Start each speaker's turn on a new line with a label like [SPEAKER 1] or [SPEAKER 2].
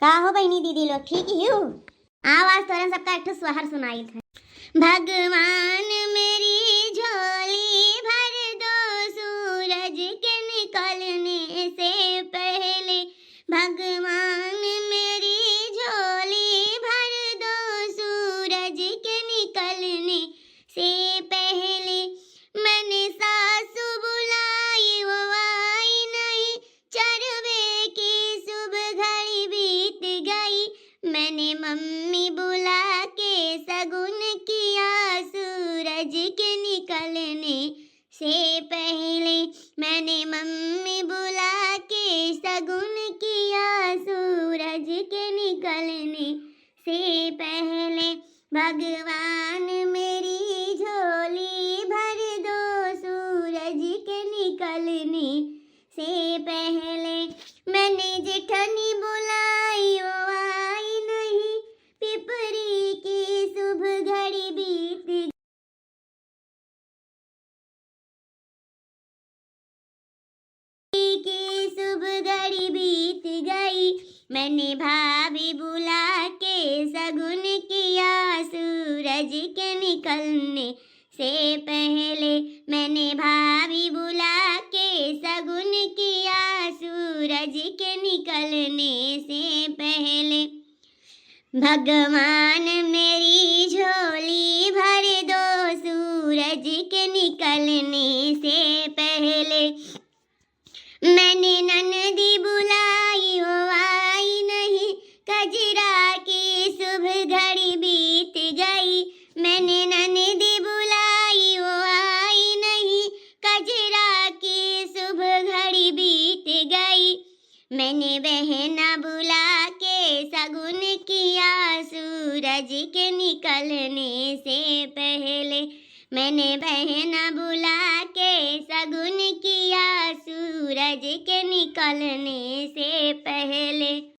[SPEAKER 1] का हो बहनी दीदी लोग ठीक ही हो? आवाज तोरन सबका एक सोहर सुनाई था। भगवान मेरी झोली भर दो सूरज के निकलने से पहले। भगवान मेरी झोली भर दो सूरज के निकलने से पहले। मैंने सासू बुलाई वो आई नहीं, चरवे की सुबह घड़ी बीत गई। मैंने मम्मी बुला के सगुन किया सूरज के निकलने से पहले। मैंने मम्मी बुला के सगुन किया सूरज के निकलने से पहले। भगवान मेरी झोली भर दो सूरज के निकलने से पहले। मैंने जेठनी बुलाई वो आई नहीं, पिपरी की सुबह घड़ी बीत की सुबह घड़ी बीत गई। मैंने भाभी बुला के सगुन किया सूरज के निकलने से पहले। मैंने भाभी बुला के सगुन किया सूरज के निकलने से पहले। भगवान मेरी झोली भर दो सूरज के निकलने से पहले। मैंने ननदी बुलाई वो आई नहीं, कजरा की सुबह घड़ी बीत गई। मैंने ननदी बुलाई वो आई नहीं, कजरा की सुबह घड़ी बीत गई। मैंने बहना बुला के सगुन किया सूरज के निकलने से पहले। मैंने बहना बुला के सगुन किया सूरज के निकलने से पहले।